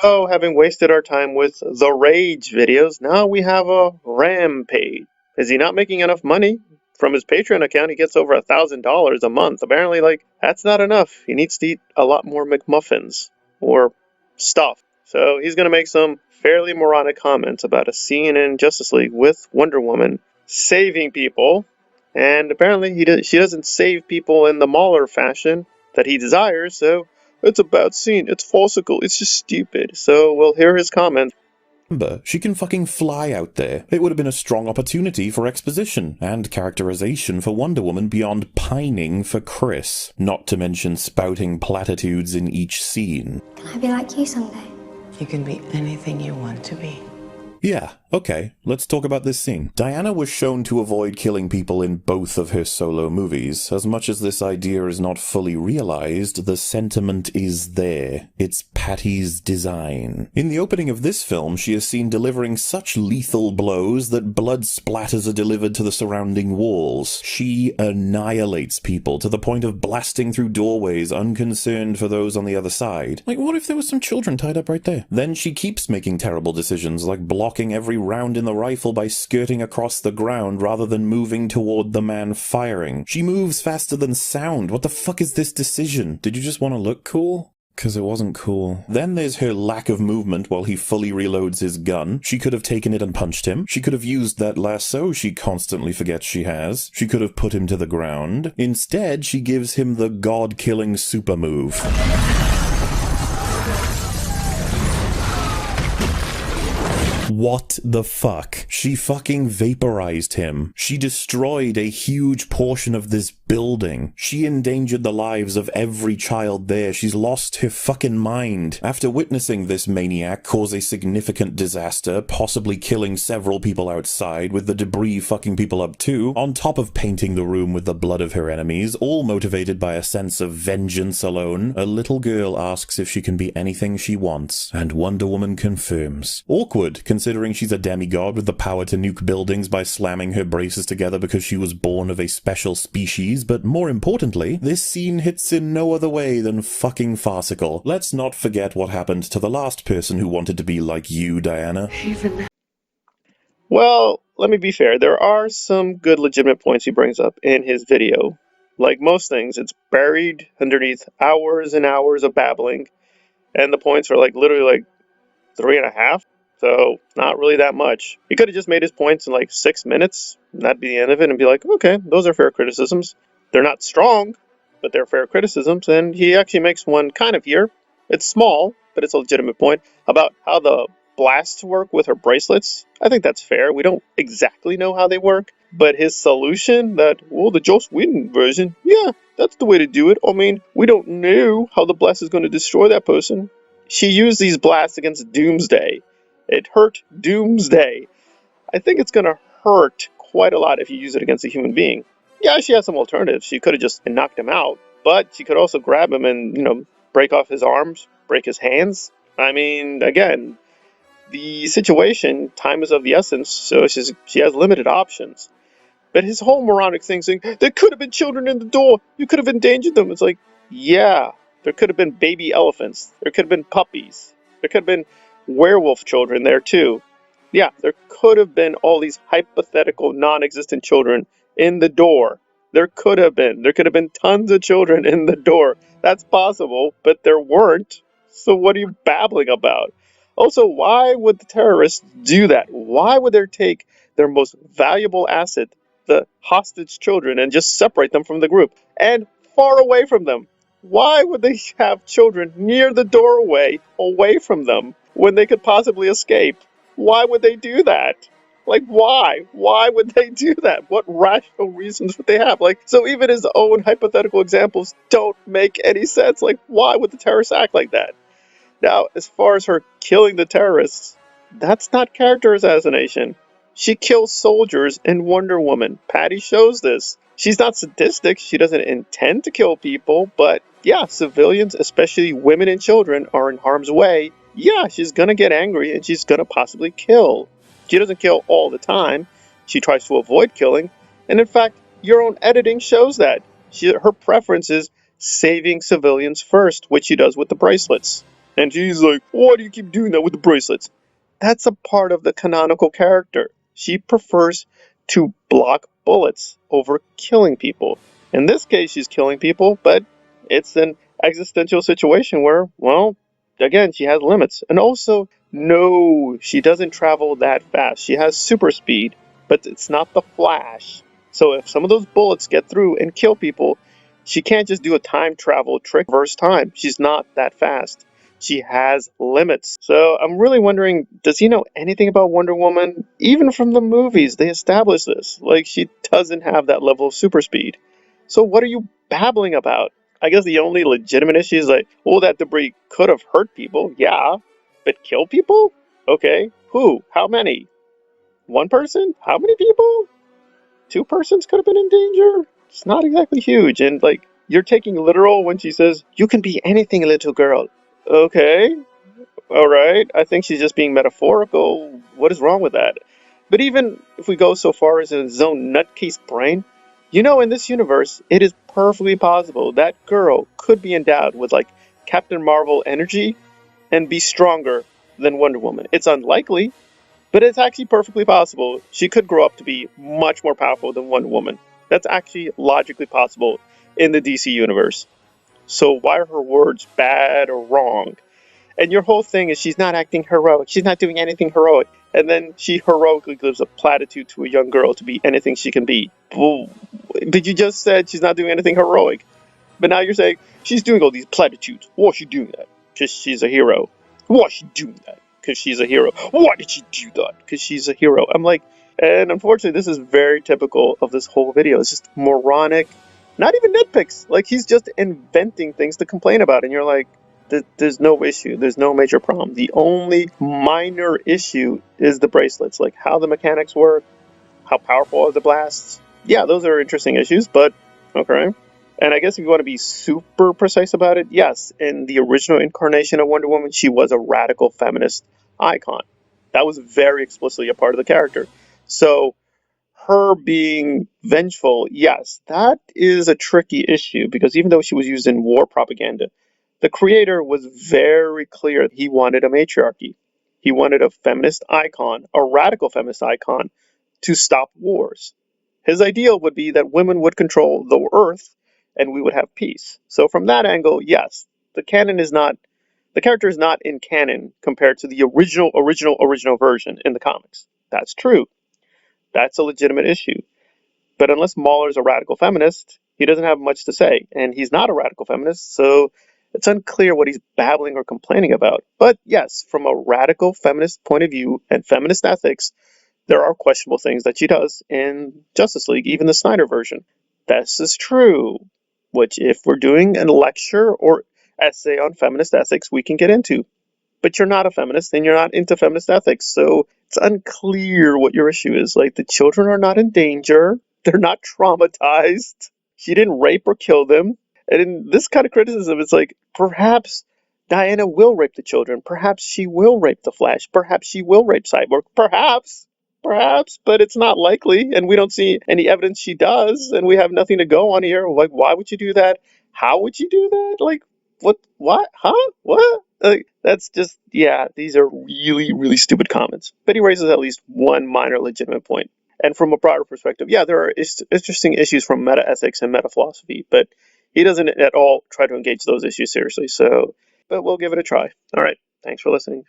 So, having wasted our time with the Rage videos, now we have a Rampage. Is he not making enough money? From his Patreon account, he gets over $1,000 a month. Apparently, that's not enough. He needs to eat a lot more McMuffins or stuff. So, he's going to make some fairly moronic comments about a scene in Justice League with Wonderwoman saving people. And apparently, she doesn't save people in the Mauler fashion that he desires, so it's a bad scene. It's farcical. It's just stupid. So we'll hear his comment. Remember, she can fucking fly out there. It would have been a strong opportunity for exposition and characterization for Wonder Woman beyond pining for Chris, not to mention spouting platitudes in each scene. Can I be like you someday? You can be anything you want to be. Yeah, okay, let's talk about this scene. Diana was shown to avoid killing people in both of her solo movies. As much as this idea is not fully realized, the sentiment is there. It's Patty's design. In the opening of this film, she is seen delivering such lethal blows that blood splatters are delivered to the surrounding walls. She annihilates people to the point of blasting through doorways, unconcerned for those on the other side. Like, what if there was some children tied up right there? Then she keeps making terrible decisions, like blocking every round in the rifle by skirting across the ground rather than moving toward the man firing. She moves faster than sound. What the fuck is this decision? Did you just want to look cool? Because it wasn't cool. Then there's her lack of movement while he fully reloads his gun. She could have taken it and punched him. She could have used that lasso she constantly forgets she has. She could have put him to the ground. Instead, she gives him the god-killing super move. What the fuck? She fucking vaporized him. She destroyed a huge portion of this building. She endangered the lives of every child there. She's lost her fucking mind. After witnessing this maniac cause a significant disaster, possibly killing several people outside, with the debris fucking people up too, on top of painting the room with the blood of her enemies, all motivated by a sense of vengeance alone, a little girl asks if she can be anything she wants, and Wonder Woman confirms. Awkward, considering she's a demigod with the power to nuke buildings by slamming her braces together because she was born of a special species, but more importantly, this scene hits in no other way than fucking farcical. Let's not forget what happened to the last person who wanted to be like you, Diana. Well, let me be fair. There are some good legitimate points he brings up in his video. Like most things, it's buried underneath hours and hours of babbling, and the points are literally 3.5. So, not really that much. He could have just made his points in 6 minutes, and that'd be the end of it, and be like, okay, those are fair criticisms. They're not strong, but they're fair criticisms, and he actually makes one kind of here. It's small, but it's a legitimate point, about how the blasts work with her bracelets. I think that's fair. We don't exactly know how they work, but his solution that, the Joss Whedon version, yeah, that's the way to do it. I mean, we don't know how the blast is going to destroy that person. She used these blasts against Doomsday. It hurt Doomsday. I think it's going to hurt quite a lot if you use it against a human being. Yeah, she has some alternatives. She could have just knocked him out, but she could also grab him and, break off his arms, break his hands. I mean, again, the situation, time is of the essence, so she has limited options. But his whole moronic thing saying, there could have been children in the door, you could have endangered them. It's like, yeah, there could have been baby elephants, there could have been puppies, there could have been werewolf children there too. Yeah, there could have been all these hypothetical non-existent children in the door. There could have been tons of children in the door. That's possible, but there weren't. So what are you babbling about? Also, why would the terrorists do that? Why would they take their most valuable asset, the hostage children, and just separate them from the group and far away from them? Why would they have children near the doorway, away from them, when they could possibly escape? Why would they do that? Why? Why would they do that? What rational reasons would they have? So even his own hypothetical examples don't make any sense. Why would the terrorists act like that? Now, as far as her killing the terrorists, that's not character assassination. She kills soldiers in Wonder Woman. Patty shows this. She's not sadistic. She doesn't intend to kill people, but yeah, civilians, especially women and children, are in harm's way. Yeah, she's gonna get angry and she's gonna possibly kill. She doesn't kill all the time. She tries to avoid killing. And in fact, your own editing shows that. Her preference is saving civilians first, which she does with the bracelets. And she's like, why do you keep doing that with the bracelets? That's a part of the canonical character. She prefers to block bullets over killing people. In this case, she's killing people, but it's an existential situation where, well, again, she has limits. And also, no, she doesn't travel that fast. She has super speed, but it's not the Flash. So if some of those bullets get through and kill people, she can't just do a time travel trick, reverse time. She's not that fast. She has limits. So I'm really wondering, does he know anything about Wonder Woman? Even from the movies, they establish this. Like, she doesn't have that level of super speed. So what are you babbling about? I guess the only legitimate issue is like, well, that debris could have hurt people, yeah. But kill people? Okay. Who? How many? One person? How many people? Two persons could have been in danger? It's not exactly huge. And, like, you're taking literal when she says, you can be anything, little girl. Okay. All right. I think she's just being metaphorical. What is wrong with that? But even if we go so far as his own nutcase brain, in this universe, it is perfectly possible that girl could be endowed with, like, Captain Marvel energy and be stronger than Wonder Woman. It's unlikely, but it's actually perfectly possible. She could grow up to be much more powerful than Wonder Woman. That's actually logically possible in the DC universe. So why are her words bad or wrong? And your whole thing is she's not acting heroic. She's not doing anything heroic. And then she heroically gives a platitude to a young girl to be anything she can be. Well, but you just said she's not doing anything heroic. But now you're saying she's doing all these platitudes. Why is she doing that? Because she's a hero. Why is she doing that? Because she's a hero. Why did she do that? Because she's a hero. I'm like, and unfortunately, this is very typical of this whole video. It's just moronic, not even nitpicks. Like, he's just inventing things to complain about. And you're like, there's no issue. There's no major problem. The only minor issue is the bracelets, like how the mechanics work, how powerful are the blasts. Yeah, those are interesting issues, but okay. And I guess if you want to be super precise about it, yes, in the original incarnation of Wonder Woman, she was a radical feminist icon. That was very explicitly a part of the character. So her being vengeful, yes, that is a tricky issue because even though she was used in war propaganda, the creator was very clear he wanted a matriarchy. He wanted a feminist icon, a radical feminist icon, to stop wars. His ideal would be that women would control the earth and we would have peace. So from that angle, yes, the character is not in canon compared to the original version in the comics. That's true. That's a legitimate issue. But unless Mauler's a radical feminist, he doesn't have much to say. And he's not a radical feminist, so it's unclear what he's babbling or complaining about. But yes, from a radical feminist point of view and feminist ethics, there are questionable things that she does in Justice League, even the Snyder version. This is true, which if we're doing a lecture or essay on feminist ethics, we can get into. But you're not a feminist and you're not into feminist ethics, so it's unclear what your issue is. Like, the children are not in danger, they're not traumatized, she didn't rape or kill them. And in this kind of criticism, it's like, perhaps Diana will rape the children, perhaps she will rape the Flash, perhaps she will rape Cyborg, perhaps, but it's not likely, and we don't see any evidence she does, and we have nothing to go on here. Like, why would you do that? How would you do that? Like, what, huh, what? That's just, yeah, these are really, really stupid comments. But he raises at least one minor legitimate point. And from a broader perspective, yeah, there are interesting issues from meta ethics and meta philosophy, but he doesn't at all try to engage those issues seriously. So, but we'll give it a try. All right. Thanks for listening.